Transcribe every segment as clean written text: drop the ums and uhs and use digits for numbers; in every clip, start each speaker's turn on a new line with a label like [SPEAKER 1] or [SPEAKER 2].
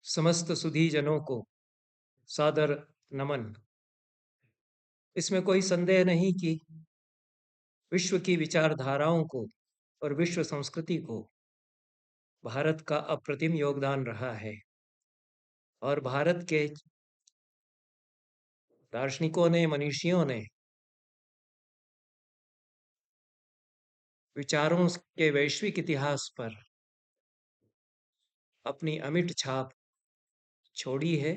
[SPEAKER 1] समस्त सुधीजनों को सादर नमन। इसमें कोई संदेह नहीं कि विश्व की विचारधाराओं को और विश्व संस्कृति को भारत का अप्रतिम योगदान रहा है और भारत के दार्शनिकों ने, मनीषियों ने विचारों के वैश्विक इतिहास पर अपनी अमिट छाप छोड़ी है।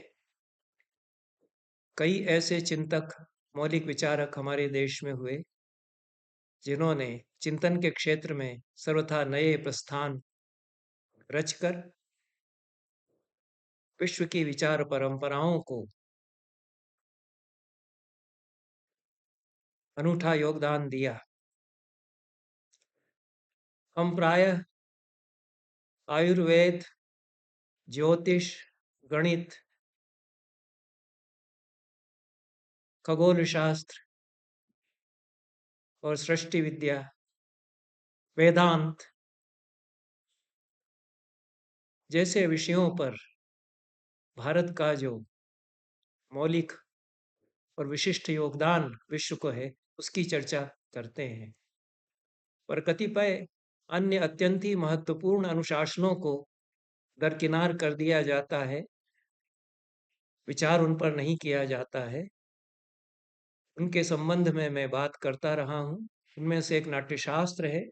[SPEAKER 1] कई ऐसे चिंतक, मौलिक विचारक हमारे देश में हुए जिन्होंने चिंतन के क्षेत्र में सर्वथा नए प्रस्थान रचकर विश्व की विचार परंपराओं को अनूठा योगदान दिया। हम प्रायः आयुर्वेद, ज्योतिष, गणित, खगोल शास्त्र और सृष्टि विद्या, वेदांत जैसे विषयों पर भारत का जो मौलिक और विशिष्ट योगदान विश्व को है, उसकी चर्चा करते हैं। पर कतिपय अन्य अत्यंत ही महत्वपूर्ण अनुशासनों को दरकिनार कर दिया जाता है, विचार उन पर नहीं किया जाता है। उनके संबंध में मैं बात करता रहा हूँ। उनमें से एक नाट्यशास्त्र है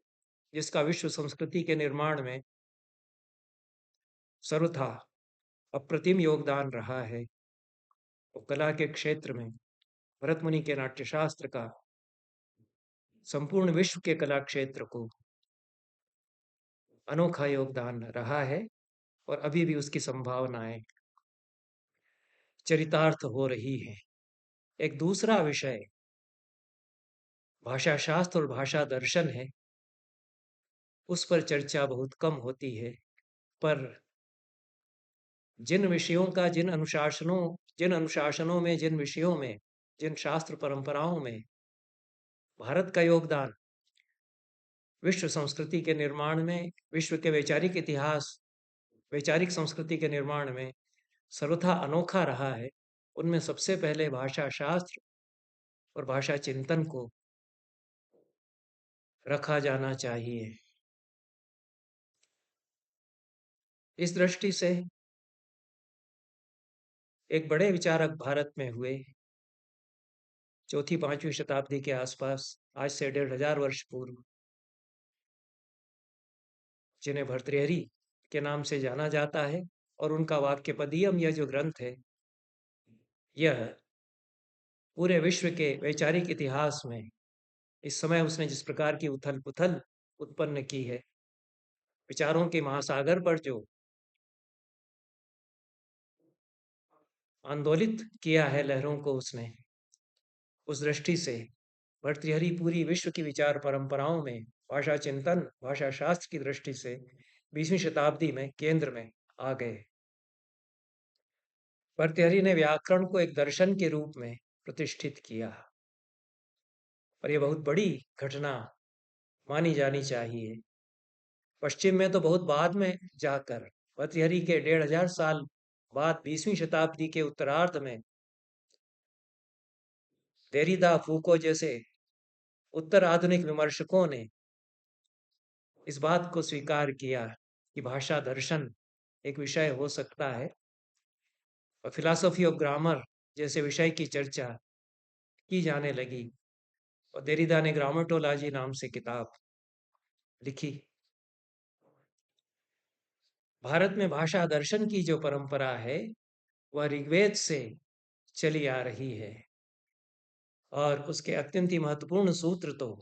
[SPEAKER 1] जिसका विश्व संस्कृति के निर्माण में सर्वथा अप्रतिम योगदान रहा है। तो कला के क्षेत्र में भरत मुनि के नाट्यशास्त्र का संपूर्ण विश्व के कला क्षेत्र को अनोखा योगदान रहा है और अभी भी उसकी संभावनाएं चरितार्थ हो रही है। एक दूसरा विषय भाषा शास्त्र और भाषा दर्शन है। उस पर चर्चा बहुत कम होती है, पर जिन विषयों का जिन अनुशासनों में, जिन विषयों में, जिन शास्त्र परंपराओं में भारत का योगदान विश्व संस्कृति के निर्माण में, विश्व के वैचारिक इतिहास, वैचारिक संस्कृति के निर्माण में सर्वथा अनोखा रहा है, उनमें सबसे पहले भाषा शास्त्र और भाषा चिंतन को रखा जाना चाहिए। इस दृष्टि से एक बड़े विचारक भारत में हुए चौथी पांचवी शताब्दी के आसपास, आज से 1500 वर्ष पूर्व, जिन्हें भर्तृहरि के नाम से जाना जाता है। और उनका वाक्यपदीयम, यह जो ग्रंथ है, यह पूरे विश्व के वैचारिक इतिहास में इस समय उसने जिस प्रकार की उथल पुथल उत्पन्न की है, विचारों के महासागर पर जो आंदोलित किया है लहरों को उसने, उस दृष्टि से भर्तृहरि पूरी विश्व की विचार परंपराओं में भाषा चिंतन, भाषा शास्त्र की दृष्टि से 20वीं शताब्दी में केंद्र में आ गए। भर्तृहरि ने व्याकरण को एक दर्शन के रूप में प्रतिष्ठित किया और यह बहुत बड़ी घटना मानी जानी चाहिए। पश्चिम में तो बहुत बाद में जाकर, भर्तृहरि के 1500 साल बाद 20वीं शताब्दी के उत्तरार्ध में देरिदा, फूको जैसे उत्तर आधुनिक विमर्शकों ने इस बात को स्वीकार किया कि भाषा दर्शन एक विषय हो सकता है और फिलॉसफी ऑफ ग्रामर जैसे विषय की चर्चा की जाने लगी और देरिदा ने ग्रामेटोलॉजी नाम से किताब लिखी। भारत में भाषा दर्शन की जो परंपरा है वह ऋग्वेद से चली आ रही है और उसके अत्यंत ही महत्वपूर्ण सूत्र तो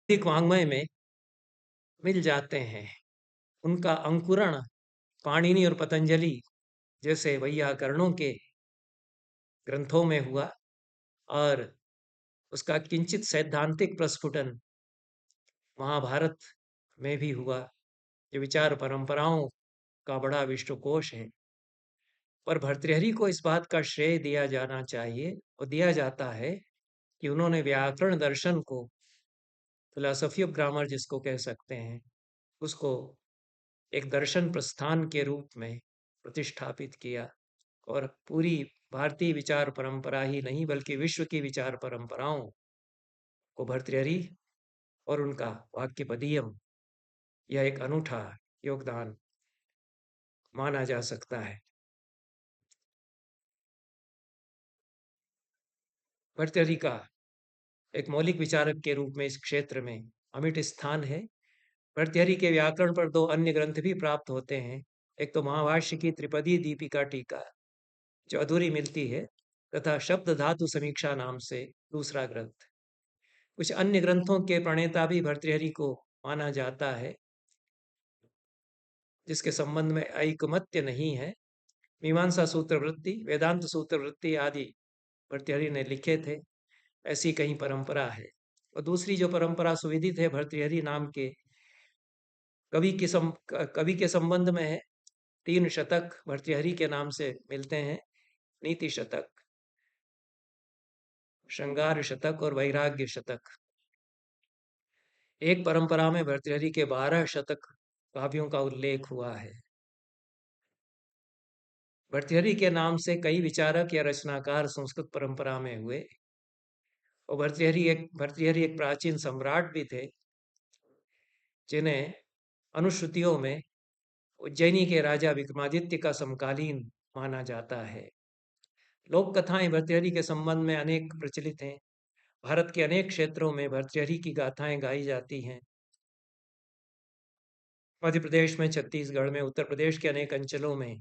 [SPEAKER 1] वैदिक वाङ्मय में मिल जाते हैं। उनका अंकुरण पाणिनि और पतंजलि जैसे वैयाकरणों के ग्रंथों में हुआ और उसका किंचित सैद्धांतिक प्रस्फुटन महाभारत में भी हुआ, जो विचार परंपराओं का बड़ा विश्वकोश है। पर भर्तृहरि को इस बात का श्रेय दिया जाना चाहिए और दिया जाता है कि उन्होंने व्याकरण दर्शन को, फिलॉसफी ऑफ ग्रामर जिसको कह सकते हैं, उसको एक दर्शन प्रस्थान के रूप में प्रतिष्ठापित किया और पूरी भारतीय विचार परंपरा ही नहीं बल्कि विश्व की विचार परंपराओं को भर्तृहरि और उनका वाक्यपदीयम यह एक अनूठा योगदान माना जा सकता है। भर्तृहरि का एक मौलिक विचारक के रूप में इस क्षेत्र में अमिट स्थान है। भर्तृहरि के व्याकरण पर दो अन्य ग्रंथ भी प्राप्त होते हैं। एक तो महाभाष्य की त्रिपदी दीपिका टीका जो अधूरी मिलती है, तथा शब्द धातु समीक्षा नाम से दूसरा ग्रंथ। कुछ अन्य ग्रंथों के प्रणेता भी भर्तृहरि को माना जाता है, जिसके संबंध में ऐकमत्य नहीं है। मीमांसा सूत्र वृत्ति, वेदांत सूत्र वृत्ति आदि भर्तृहरि ने लिखे थे, ऐसी कहीं परंपरा है। और दूसरी जो परंपरा सुविदित है भर्तृहरि नाम के कवि के संबंध में है। 3 शतक भर्तृहरि के नाम से मिलते हैं, नीति शतक, श्रृंगार शतक और वैराग्य शतक। एक परंपरा में भर्तृहरि के 12 शतक काव्यों का उल्लेख हुआ है। भर्तृहरि के नाम से कई विचारक या रचनाकार संस्कृत परंपरा में हुए और भर्तृहरि एक प्राचीन सम्राट भी थे, जिन्हें अनुश्रुतियों में उज्जैनी के राजा विक्रमादित्य का समकालीन माना जाता है। लोक कथाएं भर्तृहरि के संबंध में अनेक प्रचलित हैं। भारत के अनेक क्षेत्रों में भर्तृहरि की गाथाएं गाई जाती हैं। मध्य प्रदेश में, छत्तीसगढ़ में, उत्तर प्रदेश के अनेक अंचलों में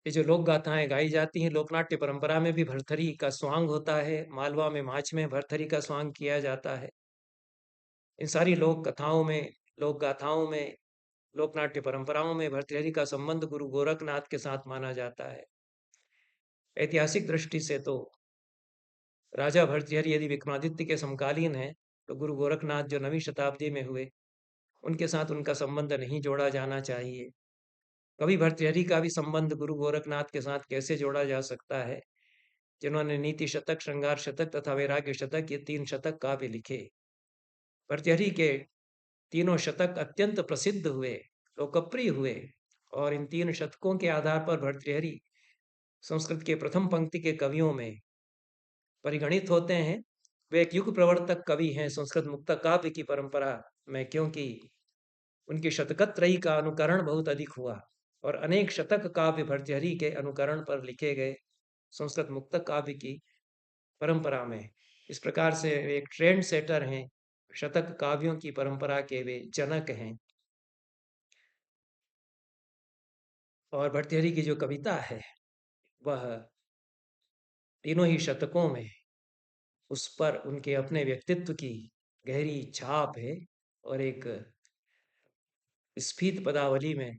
[SPEAKER 1] ये जो लोक गाथाएं गाई जाती हैं, लोकनाट्य परंपरा में भी भर्तृहरि का स्वांग होता है। मालवा में माछ में भर्तृहरि का स्वांग किया जाता है। इन सारी लोक कथाओं में, लोक गाथाओं में, लोकनाट्य परंपराओं में भर्तृहरि का संबंध गुरु गोरखनाथ के साथ माना जाता है। ऐतिहासिक दृष्टि से तो राजा भर्तृहरि यदि विक्रमादित्य के समकालीन हैं, तो गुरु गोरखनाथ जो 9वीं शताब्दी में हुए, उनके साथ उनका संबंध नहीं जोड़ा जाना चाहिए। कवि भर्तृहरि का भी संबंध गुरु गोरखनाथ के साथ कैसे जोड़ा जा सकता है, जिन्होंने नीति शतक, श्रृंगार शतक तथा वैराग्य शतक, ये 3 शतक काव्य लिखे। भर्तृहरि के तीनों शतक अत्यंत प्रसिद्ध हुए, लोकप्रिय हुए और इन 3 शतकों के आधार पर भर्तृहरि संस्कृत के प्रथम पंक्ति के कवियों में परिगणित होते हैं। वे एक युग प्रवर्तक कवि हैं संस्कृत मुक्तक काव्य की परंपरा में, क्योंकि उनकी शतकत्रयी का अनुकरण बहुत अधिक हुआ और अनेक शतक काव्य भर्तृहरि के अनुकरण पर लिखे गए संस्कृत मुक्तक काव्य की परंपरा में। इस प्रकार से वे एक ट्रेंड सेटर हैं, शतक काव्यों की परंपरा के वे जनक हैं। और भर्तृहरि की जो कविता है वह तीनों ही शतकों में उस पर उनके अपने व्यक्तित्व की गहरी छाप है और एक स्फीत पदावली में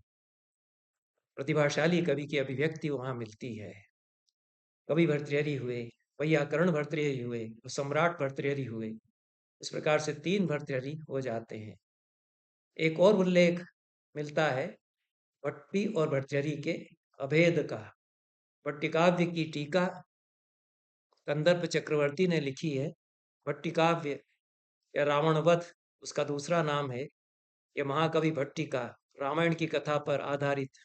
[SPEAKER 1] प्रतिभाशाली कवि की अभिव्यक्ति वहां मिलती है। कवि भर्तृहरि हुए, वैयाकरण भर्तृहरि हुए, सम्राट भर्तृहरि हुए। इस प्रकार से 3 भर्तृहरि हो जाते हैं। एक और उल्लेख मिलता है भट्टी और भर्तृहरि के अभेद का। भट्टिकाव्य की टीका कंदर्प चक्रवर्ती ने लिखी है। भट्टिकाव्य या रावण वध उसका दूसरा नाम है। यह महाकवि भट्टी का रामायण की कथा पर आधारित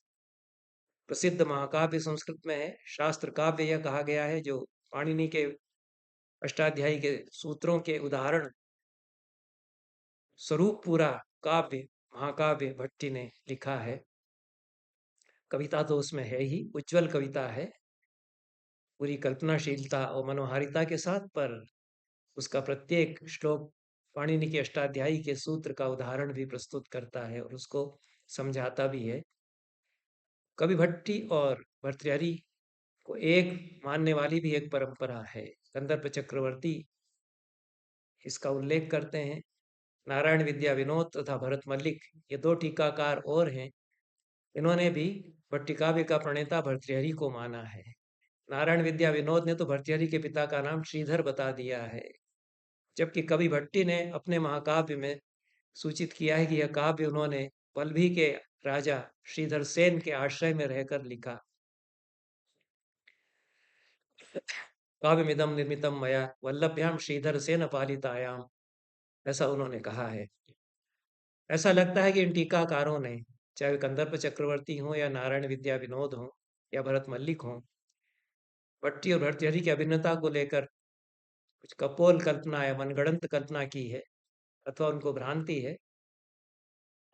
[SPEAKER 1] प्रसिद्ध महाकाव्य संस्कृत में है। शास्त्र काव्य यह कहा गया है, जो पाणिनि के अष्टाध्यायी के सूत्रों के उदाहरण स्वरूप पूरा काव्य महाकाव्य भट्टी ने लिखा है। कविता तो उसमें है ही, उज्जवल कविता है, पूरी कल्पनाशीलता और मनोहारिता के साथ, पर उसका प्रत्येक श्लोक पाणिनि के अष्टाध्यायी के सूत्र का उदाहरण भी प्रस्तुत करता है और उसको समझाता भी है। कवि भट्टी और भर्तृहरि को एक मानने वाली भी एक परंपरा है। कंदर्प चक्रवर्ती इसका उल्लेख करते हैं। नारायण विद्या विनोद तथा भरत मल्लिक, ये 2 टीकाकार और हैं। इन्होंने भी भट्टिकाव्य का प्रणेता भर्तृहरि को माना है। नारायण विद्या विनोद ने तो भर्तृहरि के पिता का नाम श्रीधर बता दिया है, जबकि कवि भट्टी ने अपने महाकाव्य में सूचित किया है कि यह काव्य उन्होंने वल्लभी के राजा श्रीधर सेन के आश्रय में रहकर लिखा। काव्यमिदं निर्मितं मया वल्लभ्याम श्रीधर सेन पालितायाम, ऐसा उन्होंने कहा है। ऐसा लगता है कि इन टीकाकारों ने चाहे वे कंदर्प चक्रवर्ती हों या नारायण विद्या विनोद हों या भरत मल्लिक हों, भट्टी और भर्तृहरि की अभिन्नता को लेकर कुछ कपोल कल्पना या मनगढ़ंत कल्पना की है अथवा उनको भ्रांति है,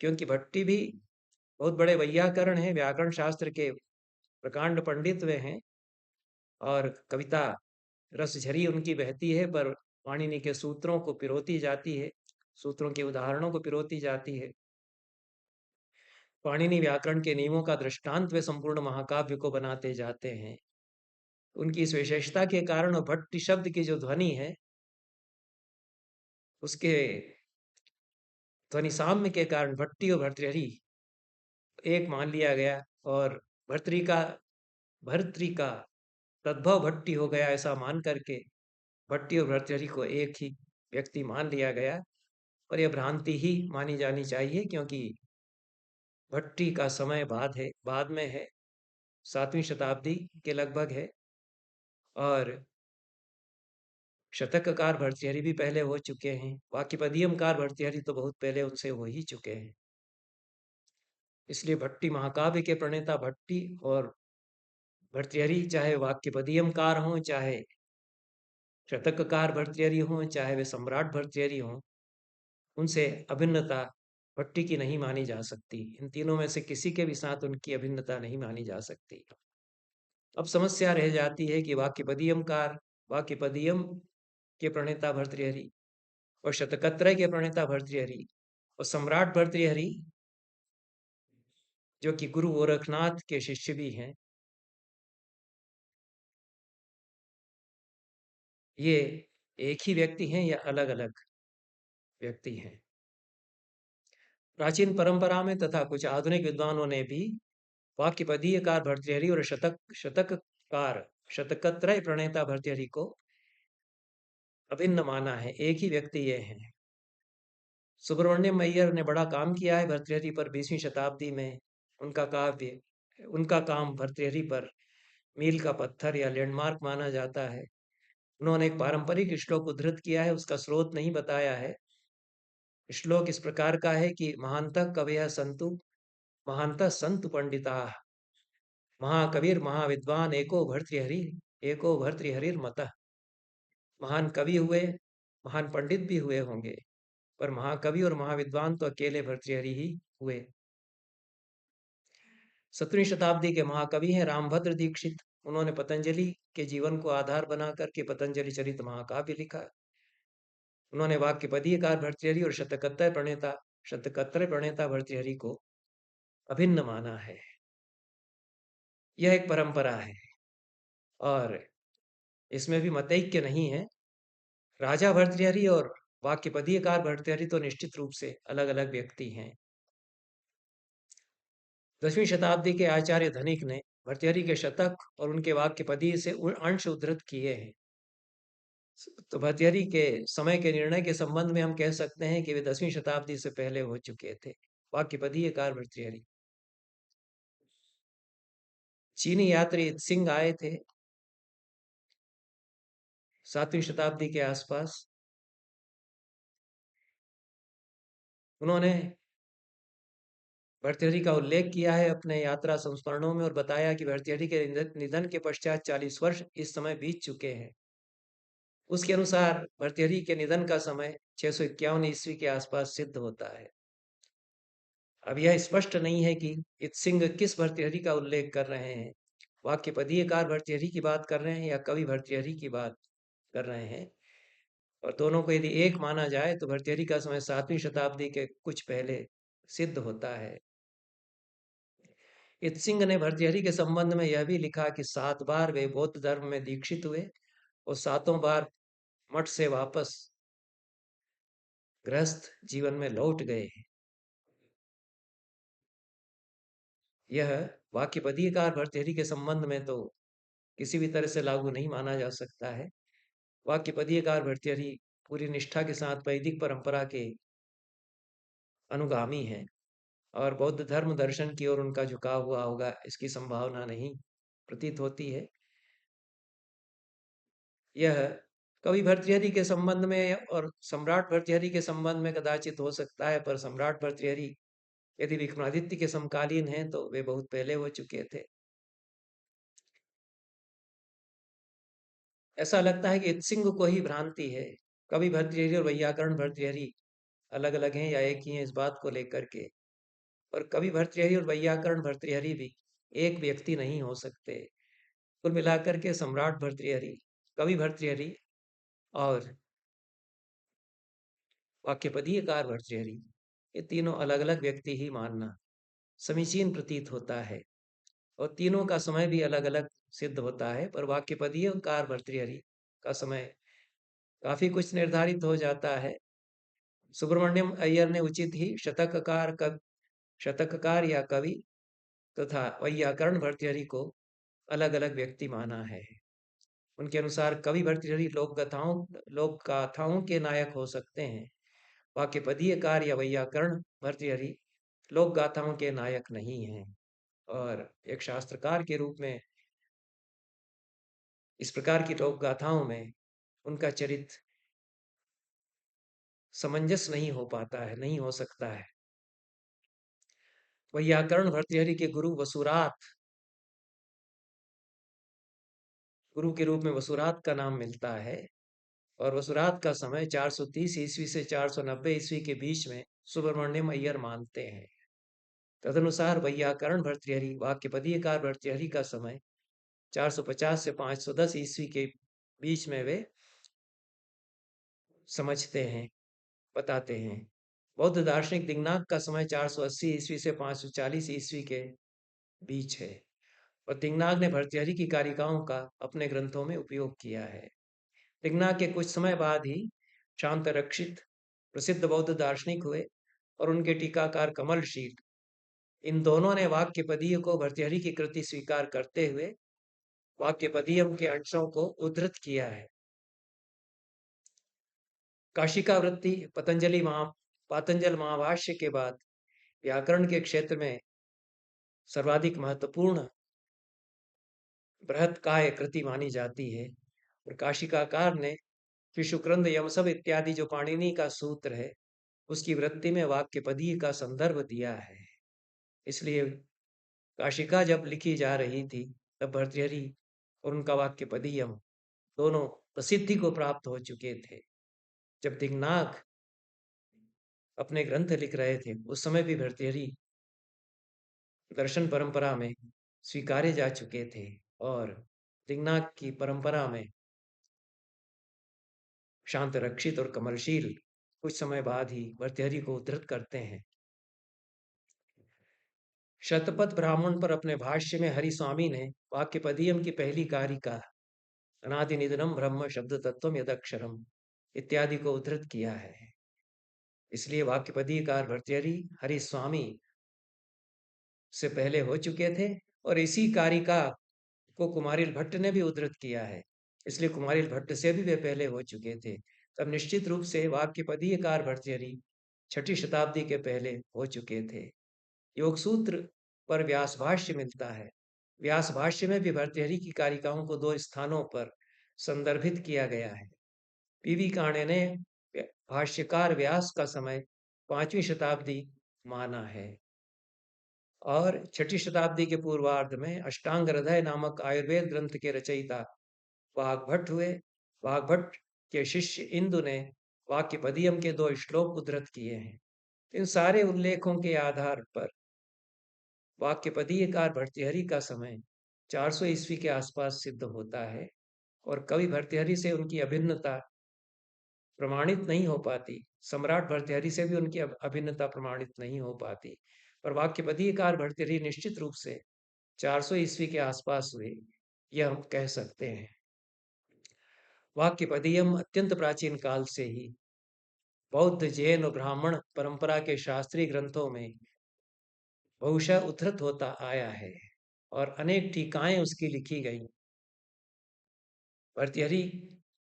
[SPEAKER 1] क्योंकि भट्टी भी बहुत बड़े वैयाकरण हैं, व्याकरण शास्त्र के प्रकांड पंडित वे हैं और कविता रस झरी उनकी बहती है, पर पाणिनि के सूत्रों को पिरोती जाती है, सूत्रों के उदाहरणों को पिरोती जाती है। पाणिनि व्याकरण के नियमों का दृष्टांत वे संपूर्ण महाकाव्य को बनाते जाते हैं। उनकी इस विशेषता के कारण और भट्ट शब्द की जो ध्वनि है, उसके ध्वनि साम्य के कारण भट्टी और भर्तृहरि एक मान लिया गया और भर्तृका भर्तृका तद्भव भट्टी हो गया, ऐसा मान करके भट्टी और भर्तृहरि को एक ही व्यक्ति मान लिया गया। और यह भ्रांति ही मानी जानी चाहिए, क्योंकि भट्टी का समय बाद में है, 7वीं शताब्दी के लगभग है और शतककार भर्तृहरि भी पहले हो चुके हैं, वाक्यपदीयमकार भर्तृहरि तो बहुत पहले उनसे हो ही चुके हैं। इसलिए भट्टी महाकाव्य के प्रणेता भट्टी और भर्तृहरि चाहे वाक्यपदीयमकार हों, चाहे शतककार भर्तृहरि हों, चाहे वे सम्राट भर्तृहरि हों, उनसे अभिन्नता भट्टी की नहीं मानी जा सकती। इन तीनों में से किसी के भी साथ उनकी अभिन्नता नहीं मानी जा सकती। अब समस्या रह जाती है कि वाक्यपदीयम के प्रणेता भर्तृहरि और शतकत्रय के प्रणेता भर्तृहरि और सम्राट भर्तृहरि, जो कि गुरु गोरखनाथ के शिष्य भी हैं, ये एक ही व्यक्ति हैं या अलग अलग व्यक्ति हैं? प्राचीन परंपरा में तथा कुछ आधुनिक विद्वानों ने भी वाक्यपदीयकार भर्तृहरि और शतककार शतकत्रय प्रणेता भर्तृहरि को अभिन्न माना है, एक ही व्यक्ति ये हैं। सुब्रमण्यम अय्यर ने बड़ा काम किया है भर्तृहरि पर 20वीं शताब्दी में। उनका काम भर्तृहरि पर मील का पत्थर या लैंडमार्क माना जाता है। उन्होंने एक पारंपरिक श्लोक उद्धृत किया है, उसका स्रोत नहीं बताया है। श्लोक इस प्रकार का है कि महांतः कवयः सन्तु महांतः सन्तु पंडिताः महाकविर महाविद्वान एको भर्तृहरिर्मतः। महान कवि हुए, महान पंडित भी हुए होंगे, पर महाकवि और महाविद्वान तो अकेले भर्तृहरि ही हुए। 17वीं शताब्दी के महाकवि हैं रामभद्र दीक्षित। उन्होंने पतंजलि के जीवन को आधार बना करके पतंजलि चरित महाकाव्य लिखा। उन्होंने वाक्यपदीयकार भर्तृहरि और शतकत्रय प्रणेता भर्तृहरि को अभिन्न माना है। यह एक परंपरा है और इसमें भी मतैक्य नहीं है। राजा भर्तृहरि और वाक्यपदीयकार भर्तृहरि तो निश्चित रूप से अलग अलग व्यक्ति हैं। 10वीं शताब्दी के आचार्य धनिक ने भर्तृहरि के शतक और उनके वाक्यपदीय से अंश उद्धृत किए हैं। तो भर्तृहरि के समय के निर्णय के संबंध में हम कह सकते हैं कि वे 10वीं शताब्दी से पहले हो चुके थे, वाक्यपदीयकार भर्तृहरि। चीनी यात्री सिंह आए थे 7वीं शताब्दी के आसपास। उन्होंने भर्तृहरि का उल्लेख किया है अपने यात्रा संस्मरणों में और बताया कि भर्तृहरि के निधन के पश्चात 40 वर्ष इस समय बीत चुके हैं। उसके अनुसार भर्तृहरि के निधन का समय 651 ईस्वी के आसपास सिद्ध होता है। अब यह स्पष्ट नहीं है कि इत्सिंग किस भर्तृहरि का उल्लेख कर रहे हैं, वाक्यपदीयकार भर्तृहरि की बात कर रहे हैं या कवि भर्तृहरि की बात कर रहे हैं। और दोनों को यदि एक माना जाए तो भर्तृहरि का समय 7वीं शताब्दी के कुछ पहले सिद्ध होता है। इत्सिंग ने भर्तृहरि के संबंध में यह भी लिखा कि 7 बार वे बौद्ध धर्म में दीक्षित हुए और 7 बार मठ से वापस गृहस्थ जीवन में लौट गए। यह वाक्यपदीयकार भर्तृहरि के संबंध में तो किसी भी तरह से लागू नहीं माना जा सकता है। वाक्यपदीयकार भर्तृहरि पूरी निष्ठा के साथ वैदिक परंपरा के अनुगामी हैं और बौद्ध धर्म दर्शन की ओर उनका झुकाव हुआ होगा, इसकी संभावना नहीं प्रतीत होती है। यह कवि भर्तृहरि के संबंध में और सम्राट भर्तृहरि के संबंध में कदाचित हो सकता है, पर सम्राट भर्तृहरि यदि विक्रमादित्य के समकालीन हैं तो वे बहुत पहले हो चुके थे। ऐसा लगता है कि इत्सिंग को ही भ्रांति है। कवि भर्तृहरि और वैयाकरण भर्तृहरि अलग अलग हैं या एक ही हैं, इस बात को लेकर के। और कवि भर्तृहरि और वैयाकरण भर्तृहरि भी एक व्यक्ति नहीं हो सकते। कुल मिलाकर के सम्राट भर्तृहरि, कवि भर्तृहरि और वाक्यपदीयकार भर्तृहरि, ये तीनों अलग अलग व्यक्ति ही मानना समीचीन प्रतीत होता है। और तीनों का समय भी अलग अलग सिद्ध होता है, पर वाक्यपदीयकार भर्तृहरि का समय काफी कुछ निर्धारित हो जाता है। सुब्रमण्यम अय्यर ने उचित ही शतककार या कवि तथा वैयाकरण भर्तृहरि को अलग अलग व्यक्ति माना है। उनके अनुसार कवि भर्तृहरि लोक गाथाओं के नायक हो सकते हैं। वाक्यपदीयकार या वैयाकरण भर्तृहरि लोक गाथाओं के नायक नहीं हैं। और एक शास्त्रकार के रूप में इस प्रकार की लोक गाथाओं में उनका चरित्र समंजस नहीं हो पाता है, नहीं हो सकता है। वैयाकरण भर्तृहरि के गुरु वसुरात, गुरु के रूप में वसुरात का नाम मिलता है। और वसुरात का समय 430 ईस्वी से 490 ईस्वी के बीच में सुब्रमण्यम अय्यर मानते हैं। तदनुसार वैयाकरण भर्तृहरि वाक्यपदीयकार भर्तृहरि का समय 450 से 510 ईस्वी के बीच में वे समझते हैं, बताते हैं। बौद्ध दार्शनिक दिंगनाग का समय 480 ईस्वी से 540 ईस्वी के बीच है। और दिंगनाग ने भर्तृहरि की कारिकाओं का अपने ग्रंथों में उपयोग किया है। दिंगनाग के कुछ समय बाद ही शांतरक्षित प्रसिद्ध बौद्ध दार्शनिक हुए और उनके टीकाकार कमलशील, इन दोनों ने वाक्यपदीय को भर्तृहरि की कृति स्वीकार करते हुए वाक्यपदीयम के अंशों को उद्धृत किया है। काशिका वृत्ति पातंजल महाभाष्य के बाद व्याकरण के क्षेत्र में सर्वाधिक महत्वपूर्ण बृहत्काय कृति मानी जाती है। और काशिकाकार ने श्री शुक्रंद यमसभ इत्यादि जो पाणिनि का सूत्र है, उसकी वृत्ति में वाक्यपदीय का संदर्भ दिया है। इसलिए काशिका जब लिखी जा रही थी तब भर्तृहरि और उनका वाक्यपदीयम दोनों प्रसिद्धि को प्राप्त हो चुके थे। जब दिंगनाग अपने ग्रंथ लिख रहे थे उस समय भी भर्तृहरि दर्शन परंपरा में स्वीकारे जा चुके थे। और दिंगनाग की परंपरा में शांत रक्षित और कमलशील कुछ समय बाद ही भर्तृहरि को उद्धृत करते हैं। शतपथ ब्राह्मण पर अपने भाष्य में हरि स्वामी ने वाक्यपदीयम की पहली कारिका अनादि निधनम ब्रह्म शब्द तत्वम यदक्षरम इत्यादि को उद्धृत किया है। इसलिए वाक्यपदीयकार भर्तृहरि हरि स्वामी से पहले हो चुके थे। और इसी कारिका को कुमारिल भट्ट ने भी उद्धृत किया है, इसलिए कुमारिल भट्ट से भी वे पहले हो चुके थे। तब निश्चित रूप से वाक्यपदीयकार भर्तृहरि 6ठी शताब्दी के पहले हो चुके थे। योग सूत्र पर व्यास भाष्य मिलता है। व्यास भाष्य में भी भर्तृहरि की कारिकाओं को 2 स्थानों पर संदर्भित किया गया है। पीवी काणे ने भाष्यकार व्यास का समय 5वीं शताब्दी माना है। और 6ठी शताब्दी के पूर्वार्ध में अष्टांग हृदय नामक आयुर्वेद ग्रंथ के रचयिता वाग्भट हुए। वाग्भट के शिष्य इंदु ने वाक्यपदीयम के 2 श्लोक उद्धृत किए हैं। इन सारे उल्लेखों के आधार पर वाक्यपदीयकार भर्तृहरि का समय 400 ईस्वी के आसपास सिद्ध होता है। और कवि भर्तृहरि से उनकी अभिन्नता प्रमाणित नहीं हो पाती, सम्राट भर्तृहरि से भी उनकी अभिन्नता प्रमाणित नहीं हो पाती। पर वाक्यपदीयकार भर्तृहरि निश्चित रूप से 400 ईस्वी के आसपास हुए, यह हम कह सकते हैं। वाक्यपदीयम अत्यंत प्राचीन काल से ही बौद्ध, जैन और ब्राह्मण परंपरा के शास्त्रीय ग्रंथों में बहुशः उद्धृत होता आया है और अनेक टीकाएं उसकी लिखी गई। भर्तृहरि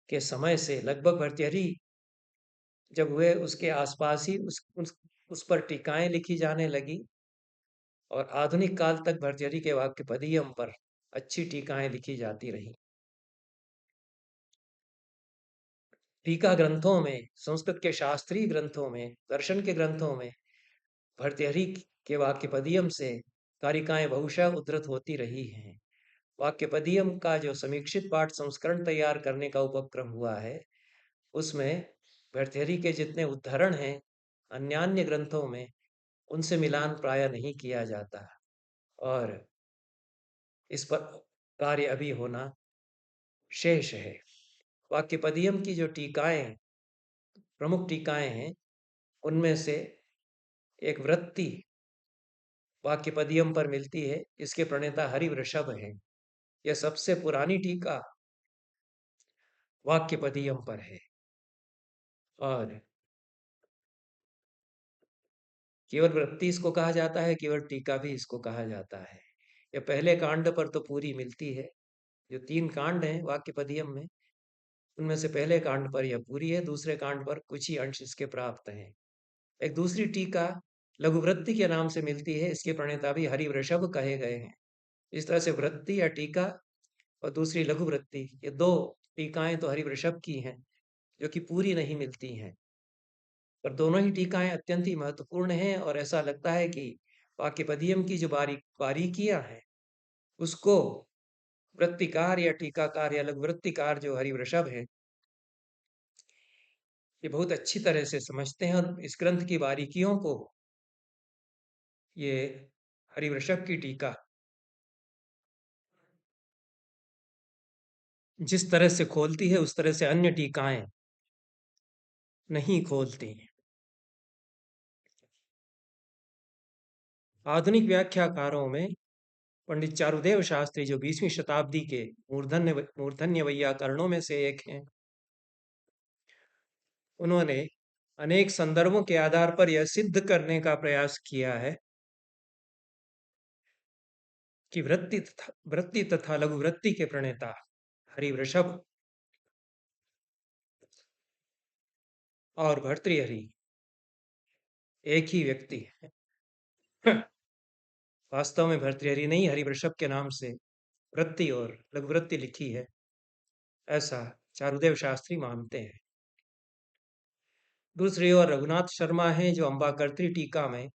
[SPEAKER 1] के समय से लगभग भर्तृहरि जब हुए उसके आसपास ही उस पर टीकाएं लिखी जाने लगी। और आधुनिक काल तक भर्तृहरि के वाक्यपदीयम पर अच्छी टीकाएं लिखी जाती रही। टीका ग्रंथों में, संस्कृत के शास्त्रीय ग्रंथों में, दर्शन के ग्रंथों में भर्तृहरि के वाक्यपदियम से कारिकाएं बहुशः उद्धृत होती रही हैं। वाक्यपदियम का जो समीक्षित पाठ संस्करण तैयार करने का उपक्रम हुआ है, उसमें भर्तृहरि के जितने उद्धरण हैं अन्यान्य ग्रंथों में, उनसे मिलान प्राय नहीं किया जाता और इस पर कार्य अभी होना शेष है। वाक्यपदियम की जो टीकाएं, प्रमुख टीकाएं हैं, उनमें से एक वृत्ति वाक्यपदियम पर मिलती है। इसके प्रणेता हरिवृषभ हैं। यह सबसे पुरानी टीका वाक्यपदियम पर है और केवल वृत्ति इसको कहा जाता है, केवल टीका भी इसको कहा जाता है। यह पहले कांड पर तो पूरी मिलती है। जो 3 कांड हैं वाक्यपदियम में, उनमें से पहले कांड पर यह पूरी है, दूसरे कांड पर कुछ ही अंश इसके प्राप्त हैं। एक दूसरी टीका लघुवृत्ति के नाम से मिलती है। इसके प्रणेता भी हरिवृषभ कहे गए हैं। इस तरह से वृत्ति या टीका और दूसरी लघुवृत्ति, ये 2 टीकाएं तो हरिवृषभ की हैं, जो कि पूरी नहीं मिलती हैं। पर दोनों ही टीकाएं अत्यंत ही महत्वपूर्ण हैं और ऐसा लगता है कि वाक्यपदियम की जो बारीकियां हैं, उसको वृत्तिकार या टीकाकार या लघुवृत्तिकार जो हरिवृषभ है, ये बहुत अच्छी तरह से समझते हैं और इस ग्रंथ की बारीकियों को ये हरिवृषभ की टीका जिस तरह से खोलती है, उस तरह से अन्य टीकाएं नहीं खोलती। आधुनिक व्याख्याकारों में पंडित चारुदेव शास्त्री, जो 20वीं शताब्दी के मूर्धन्य वैयाकरणों में से एक हैं, उन्होंने अनेक संदर्भों के आधार पर यह सिद्ध करने का प्रयास किया है कि वृत्ति तथा लघुवृत्ति के प्रणेता हरिवृषभ और भर्तृहरि एक ही व्यक्ति है। वास्तव में भर्तृहरि ने ही हरिवृषभ के नाम से वृत्ति और लघुवृत्ति लिखी है, ऐसा चारुदेव शास्त्री मानते हैं। दूसरी ओर रघुनाथ शर्मा हैं, जो अम्बाकर्त्री टीका में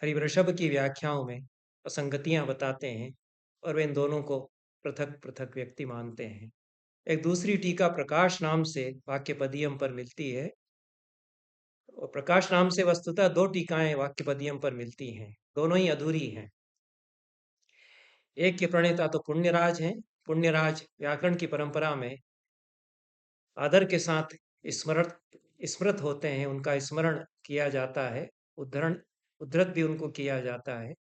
[SPEAKER 1] हरिवृषभ की व्याख्याओं में असंगतियां बताते हैं और वे इन दोनों को पृथक पृथक व्यक्ति मानते हैं। एक दूसरी टीका प्रकाश नाम से वाक्यपदियम पर मिलती है और प्रकाश नाम से वस्तुतः 2 टीकाएं वाक्यपदियम पर मिलती हैं, दोनों ही अधूरी हैं। एक के प्रणेता तो पुण्यराज हैं। पुण्यराज व्याकरण की परंपरा में आदर के साथ स्मृत होते हैं, उनका स्मरण किया जाता है, उद्धृत भी उनको किया जाता है।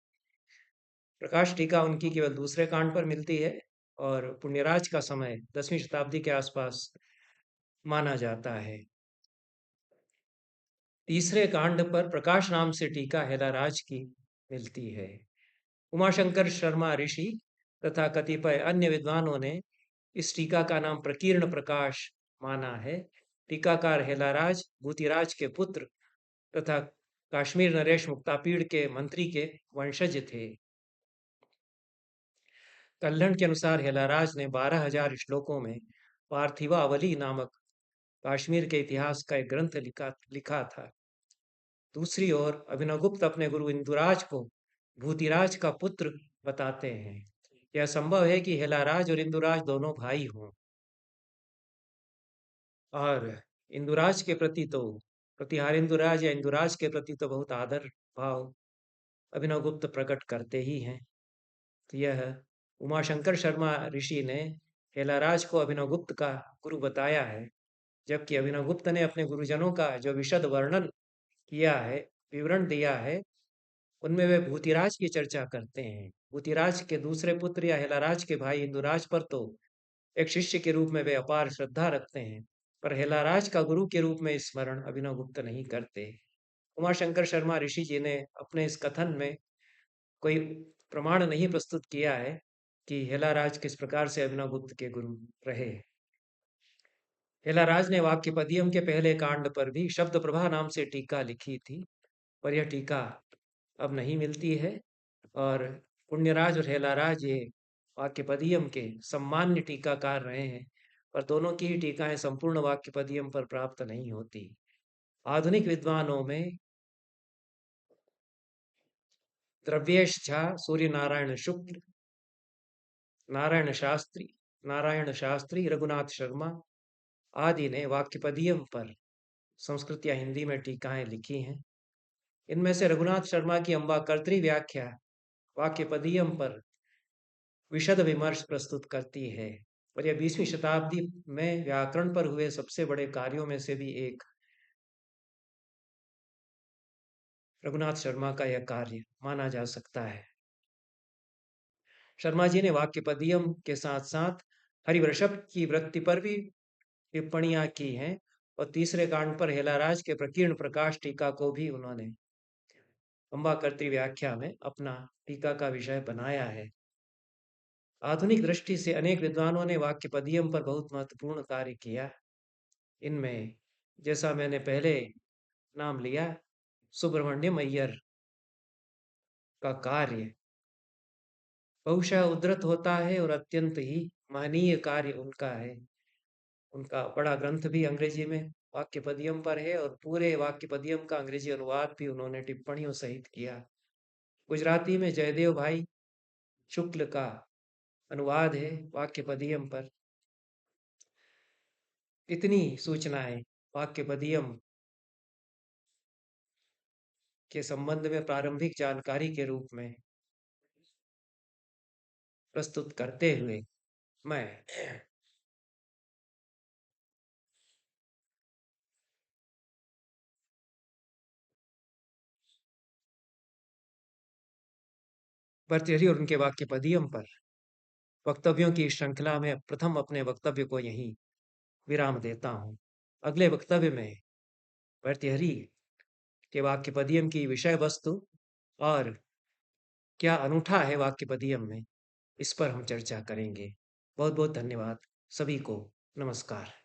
[SPEAKER 1] प्रकाश टीका उनकी केवल दूसरे कांड पर मिलती है और पुण्यराज का समय 10वीं शताब्दी के आसपास माना जाता है। तीसरे कांड पर प्रकाश नाम से टीका हेलाराज की मिलती है। उमाशंकर शर्मा ऋषि तथा कतिपय अन्य विद्वानों ने इस टीका का नाम प्रकीर्ण प्रकाश माना है। टीकाकार हेलाराज भूतिराज के पुत्र तथा काश्मीर नरेश मुक्तापीड़ के मंत्री के वंशज थे। कल्हण के अनुसार हेलाराज ने 12,000 श्लोकों में पार्थिवावली नामक काश्मीर के इतिहास का एक ग्रंथ लिखा था। दूसरी ओर अभिनवगुप्त अपने गुरु इंदुराज को भूतिराज का पुत्र बताते हैं। यह संभव है कि हेलाराज और इंदुराज दोनों भाई हों और इंदुराज के प्रति तो प्रतिहार इंदुराज या इंदुराज के प्रति तो बहुत आदर भाव अभिनवगुप्त प्रकट करते ही हैं। तो यह उमाशंकर शर्मा ऋषि ने हेलाराज को अभिनवगुप्त का गुरु बताया है, जबकि अभिनवगुप्त ने अपने गुरुजनों का जो विशद वर्णन किया है, विवरण दिया है, उनमें वे भूतिराज की चर्चा करते हैं। भूतिराज के दूसरे पुत्र या हेलाराज के भाई इंदुराज पर तो एक शिष्य के रूप में वे अपार श्रद्धा रखते हैं, पर हेलाराज का गुरु के रूप में स्मरण अभिनवगुप्त नहीं करते। उमाशंकर शर्मा ऋषि जी ने अपने इस कथन में कोई प्रमाण नहीं प्रस्तुत किया है कि हेलाराज किस प्रकार से अभिनवगुप्त के गुरु रहे। हेलाराज ने वाक्यपदियम के पहले कांड पर भी शब्द प्रभा नाम से टीका लिखी थी, पर यह टीका अब नहीं मिलती है और पुण्यराज और हेलाराज ये वाक्यपदियम के सम्मान्य टीकाकार रहे हैं, पर दोनों की ही टीकाएं संपूर्ण वाक्यपदियम पर प्राप्त नहीं होती। आधुनिक विद्वानों में द्रव्येश झा, सूर्य नारायण शुक्ल, नारायण शास्त्री, नारायण शास्त्री, रघुनाथ शर्मा आदि ने वाक्यपदियम पर संस्कृत या हिंदी में टीकाएं लिखी हैं। इनमें से रघुनाथ शर्मा की अम्बा कर्तरी व्याख्या वाक्यपदियम पर विशद विमर्श प्रस्तुत करती है और यह 20वीं शताब्दी में व्याकरण पर हुए सबसे बड़े कार्यों में से भी एक रघुनाथ शर्मा का यह कार्य माना जा सकता है। शर्मा जी ने वाक्यपदियम के साथ साथ हरिवृषभ की वृत्ति पर भी टिप्पणियां की हैं और तीसरे कांड पर हेलाराज के प्रकीर्ण प्रकाश टीका को भी उन्होंने अम्बाकर्त्री व्याख्या में अपना टीका का विषय बनाया है। आधुनिक दृष्टि से अनेक विद्वानों ने वाक्यपदियम पर बहुत महत्वपूर्ण कार्य किया। इनमें जैसा मैंने पहले नाम लिया, सुब्रमण्यम अय्यर का कार्य बहुशः उद्धृत होता है और अत्यंत ही महनीय कार्य उनका है। उनका बड़ा ग्रंथ भी अंग्रेजी में वाक्यपदियम पर है और पूरे वाक्यपदियम का अंग्रेजी अनुवाद भी उन्होंने टिप्पणियों सहित किया। गुजराती में जयदेव भाई शुक्ल का अनुवाद है वाक्यपदियम पर। इतनी सूचनाएं वाक्यपदियम के संबंध में प्रारंभिक जानकारी के रूप में प्रस्तुत करते हुए मैं भर्तृहरि और उनके वाक्यपदियम पर वक्तव्यों की श्रृंखला में प्रथम अपने वक्तव्य को यहीं विराम देता हूँ। अगले वक्तव्य में भर्तृहरि के वाक्यपदियम की विषय वस्तु और क्या अनूठा है वाक्यपदियम में, इस पर हम चर्चा करेंगे। बहुत बहुत धन्यवाद सभी को। नमस्कार।